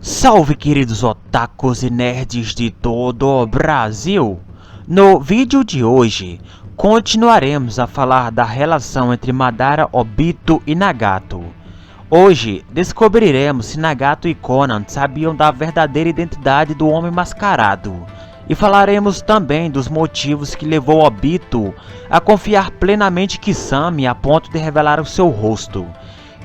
Salve, queridos otakus e nerds de todo o Brasil! No vídeo de hoje, continuaremos a falar da relação entre Madara, Obito e Nagato. Hoje, descobriremos se Nagato e Conan sabiam da verdadeira identidade do Homem Mascarado. E falaremos também dos motivos que levou Obito a confiar plenamente em Kisame a ponto de revelar o seu rosto.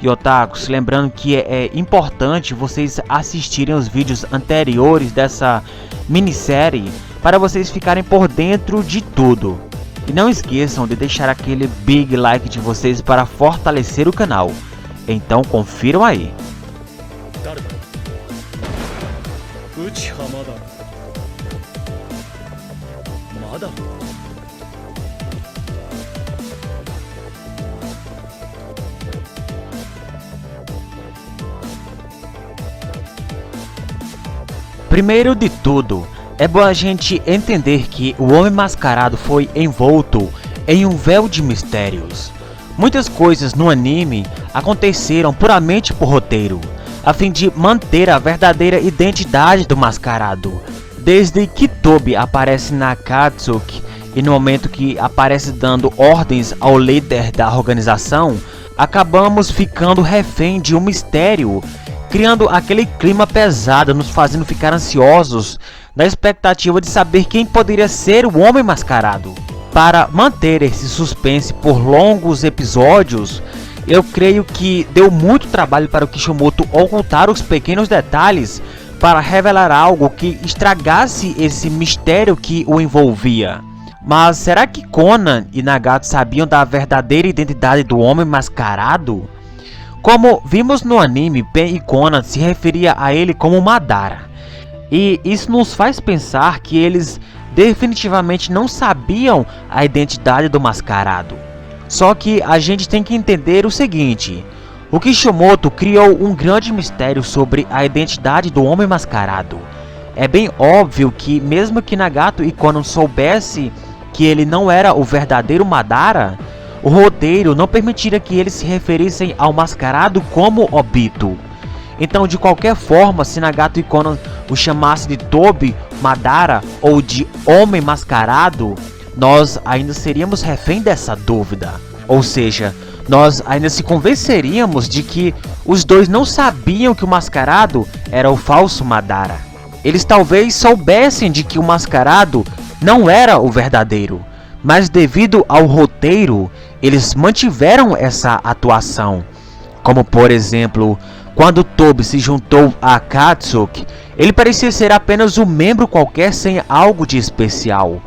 E otakus, lembrando que é importante vocês assistirem os vídeos anteriores dessa minissérie para vocês ficarem por dentro de tudo. E não esqueçam de deixar aquele big like de vocês para fortalecer o canal. Então confiram aí. Primeiro de tudo, é bom a gente entender que o Homem Mascarado foi envolto em um véu de mistérios. Muitas coisas no anime aconteceram puramente por roteiro, a fim de manter a verdadeira identidade do Mascarado. Desde que Tobi aparece na Akatsuki e no momento que aparece dando ordens ao líder da organização, acabamos ficando refém de um mistério, criando aquele clima pesado, nos fazendo ficar ansiosos na expectativa de saber quem poderia ser o Homem Mascarado. Para manter esse suspense por longos episódios, eu creio que deu muito trabalho para o Kishimoto ocultar os pequenos detalhes para revelar algo que estragasse esse mistério que o envolvia. Mas será que Conan e Nagato sabiam da verdadeira identidade do Homem Mascarado? Como vimos no anime, Pen e Conan se referia a ele como Madara. E isso nos faz pensar que eles definitivamente não sabiam a identidade do Mascarado. Só que a gente tem que entender o seguinte: o Kishimoto criou um grande mistério sobre a identidade do Homem Mascarado. É bem óbvio que mesmo que Nagato e Conan soubessem que ele não era o verdadeiro Madara, o roteiro não permitiria que eles se referissem ao Mascarado como Obito. Então, de qualquer forma, se Nagato e Conan o chamassem de Tobi, Madara ou de Homem Mascarado, nós ainda seríamos refém dessa dúvida. Ou seja, nós ainda se convenceríamos de que os dois não sabiam que o Mascarado era o falso Madara. Eles talvez soubessem de que o Mascarado não era o verdadeiro, mas devido ao roteiro, eles mantiveram essa atuação. Como por exemplo, quando Tobi se juntou a Akatsuki, ele parecia ser apenas um membro qualquer sem algo de especial.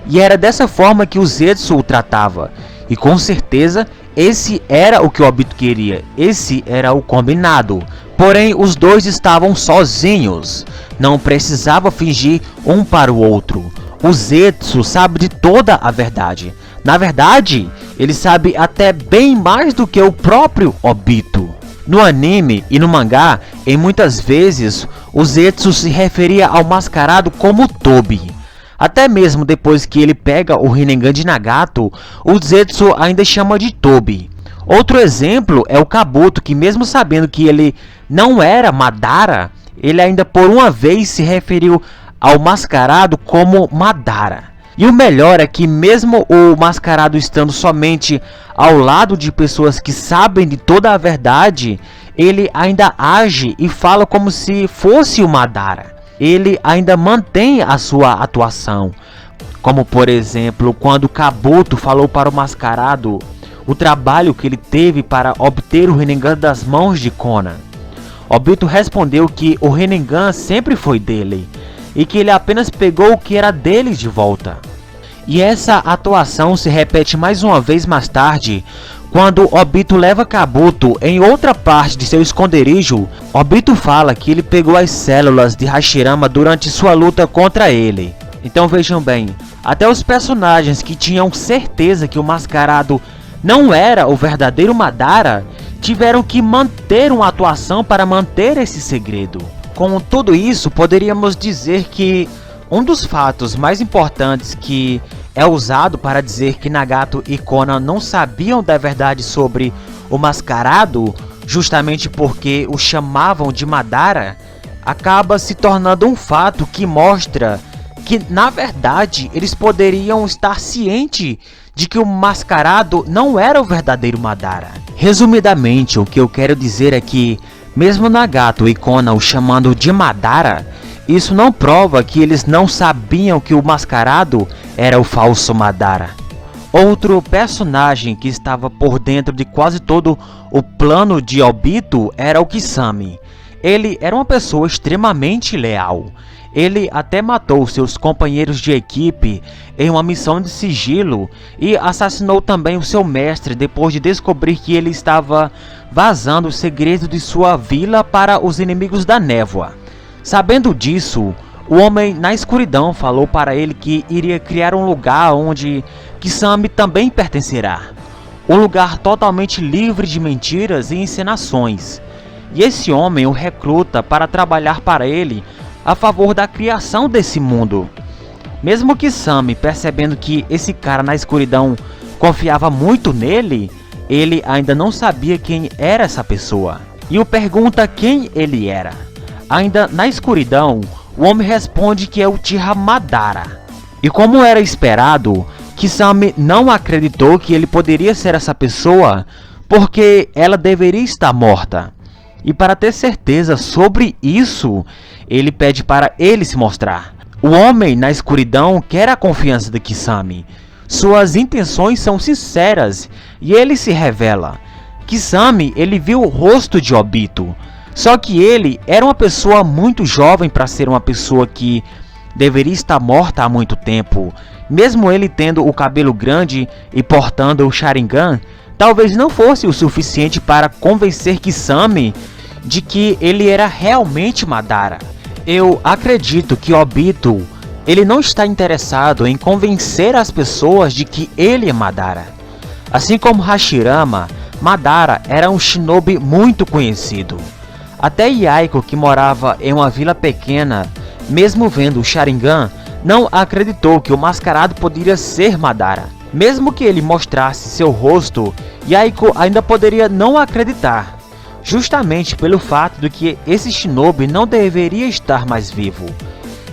E era dessa forma que o Zetsu o tratava. E com certeza, esse era o que o Obito queria. Esse era o combinado. Porém, os dois estavam sozinhos. Não precisava fingir um para o outro. O Zetsu sabe de toda a verdade. Na verdade, ele sabe até bem mais do que o próprio Obito. No anime e no mangá, em muitas vezes, o Zetsu se referia ao Mascarado como Tobi. Até mesmo depois que ele pega o Rinnegan de Nagato, o Zetsu ainda chama de Tobi. Outro exemplo é o Kabuto, que mesmo sabendo que ele não era Madara, ele ainda por uma vez se referiu ao Mascarado como Madara. E o melhor é que mesmo o Mascarado estando somente ao lado de pessoas que sabem de toda a verdade, ele ainda age e fala como se fosse o Madara. Ele ainda mantém a sua atuação. Como por exemplo, quando Kabuto falou para o Mascarado o trabalho que ele teve para obter o Rinnegan das mãos de Conan. Obito respondeu que o Rinnegan sempre foi dele e que ele apenas pegou o que era dele de volta. E essa atuação se repete mais uma vez mais tarde, quando Obito leva Kabuto em outra parte de seu esconderijo. Obito fala que ele pegou as células de Hashirama durante sua luta contra ele. Então vejam bem, até os personagens que tinham certeza que o Mascarado não era o verdadeiro Madara, tiveram que manter uma atuação para manter esse segredo. Com tudo isso, poderíamos dizer que um dos fatos mais importantes que é usado para dizer que Nagato e Conan não sabiam da verdade sobre o Mascarado, justamente porque o chamavam de Madara, acaba se tornando um fato que mostra que, na verdade, eles poderiam estar cientes de que o mascarado não era o verdadeiro Madara. Resumidamente, o que eu quero dizer é que, mesmo Nagato e Konan o chamando de Madara, isso não prova que eles não sabiam que o mascarado era o falso Madara. Outro personagem que estava por dentro de quase todo o plano de Obito era o Kisame. Ele era uma pessoa extremamente leal. Ele até matou seus companheiros de equipe em uma missão de sigilo e assassinou também o seu mestre depois de descobrir que ele estava vazando os segredos de sua vila para os inimigos da névoa. Sabendo disso, o Homem na Escuridão falou para ele que iria criar um lugar onde Kisame também pertencerá. Um lugar totalmente livre de mentiras e encenações. E esse homem o recruta para trabalhar para ele a favor da criação desse mundo. Mesmo Kisame percebendo que esse cara na escuridão confiava muito nele, ele ainda não sabia quem era essa pessoa. E o pergunta quem ele era. Ainda na escuridão, o homem responde que é o Uchiha Madara. E como era esperado, Kisame não acreditou que ele poderia ser essa pessoa porque ela deveria estar morta. E para ter certeza sobre isso, ele pede para ele se mostrar. O Homem na Escuridão quer a confiança de Kisame. Suas intenções são sinceras e ele se revela. Kisame, ele viu o rosto de Obito. Só que ele era uma pessoa muito jovem para ser uma pessoa que deveria estar morta há muito tempo. Mesmo ele tendo o cabelo grande e portando o Sharingan, talvez não fosse o suficiente para convencer Kisame de que ele era realmente Madara. Eu acredito que Obito, ele não está interessado em convencer as pessoas de que ele é Madara. Assim como Hashirama, Madara era um shinobi muito conhecido. Até Yaiko, que morava em uma vila pequena, mesmo vendo o Sharingan, não acreditou que o mascarado poderia ser Madara. Mesmo que ele mostrasse seu rosto, Yaiko ainda poderia não acreditar. Justamente pelo fato de que esse shinobi não deveria estar mais vivo.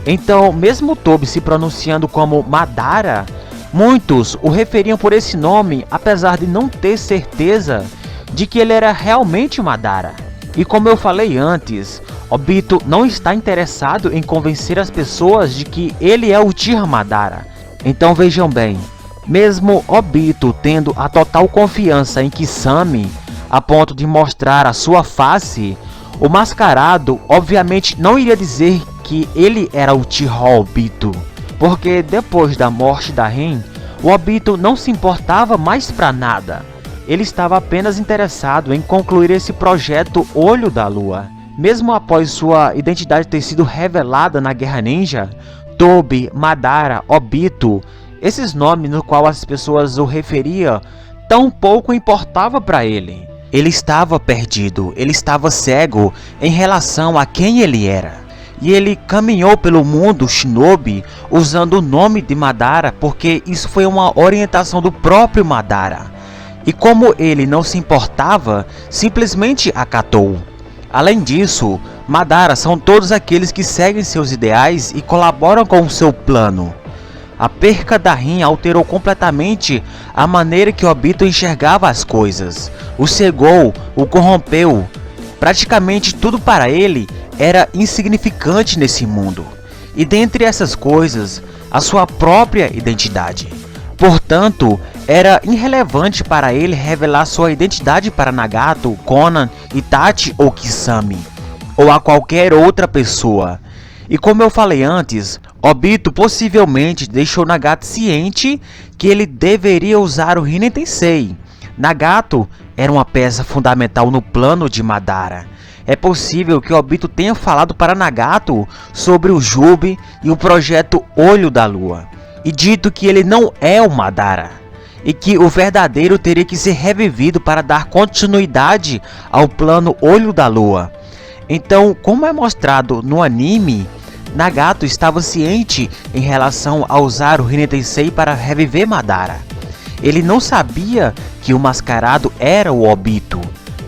Então, mesmo Tobi se pronunciando como Madara, muitos o referiam por esse nome, apesar de não ter certeza de que ele era realmente Madara. E como eu falei antes, Obito não está interessado em convencer as pessoas de que ele é o Uchiha Madara. Então vejam bem, mesmo Obito tendo a total confiança em Kisame, a ponto de mostrar a sua face, o mascarado obviamente não iria dizer que ele era o Uchiha Obito, porque depois da morte da Rin, o Obito não se importava mais para nada. Ele estava apenas interessado em concluir esse projeto Olho da Lua. Mesmo após sua identidade ter sido revelada na Guerra Ninja, Tobi, Madara, Obito, esses nomes no qual as pessoas o referiam, tão pouco importava para ele. Ele estava perdido, ele estava cego em relação a quem ele era. E ele caminhou pelo mundo shinobi usando o nome de Madara porque isso foi uma orientação do próprio Madara. E como ele não se importava, simplesmente acatou. Além disso, Madara são todos aqueles que seguem seus ideais e colaboram com o seu plano. A perca da Rin alterou completamente a maneira que Obito enxergava as coisas. O cegou, o corrompeu. Praticamente tudo para ele era insignificante nesse mundo. E dentre essas coisas, a sua própria identidade. Portanto, era irrelevante para ele revelar sua identidade para Nagato, Konan, Itachi ou Kisame, ou a qualquer outra pessoa. E como eu falei antes, Obito possivelmente deixou Nagato ciente que ele deveria usar o Rin Tensei. Nagato era uma peça fundamental no plano de Madara. É possível que Obito tenha falado para Nagato sobre o Jubi e o projeto Olho da Lua, e dito que ele não é o Madara, e que o verdadeiro teria que ser revivido para dar continuidade ao plano Olho da Lua. Então, como é mostrado no anime, Nagato estava ciente em relação a usar o Rin Tensei para reviver Madara. Ele não sabia que o mascarado era o Obito,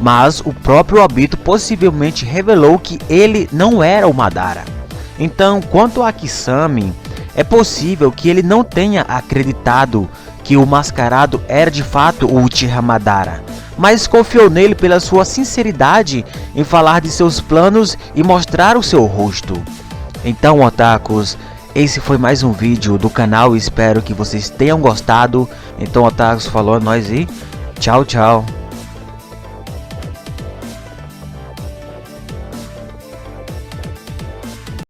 mas o próprio Obito possivelmente revelou que ele não era o Madara. Então, quanto a Kisame, é possível que ele não tenha acreditado que o mascarado era de fato o Uchiha Madara, mas confiou nele pela sua sinceridade em falar de seus planos e mostrar o seu rosto. Então, otakus, esse foi mais um vídeo do canal, espero que vocês tenham gostado. Então, otakus, falou, é nóis e tchau, tchau.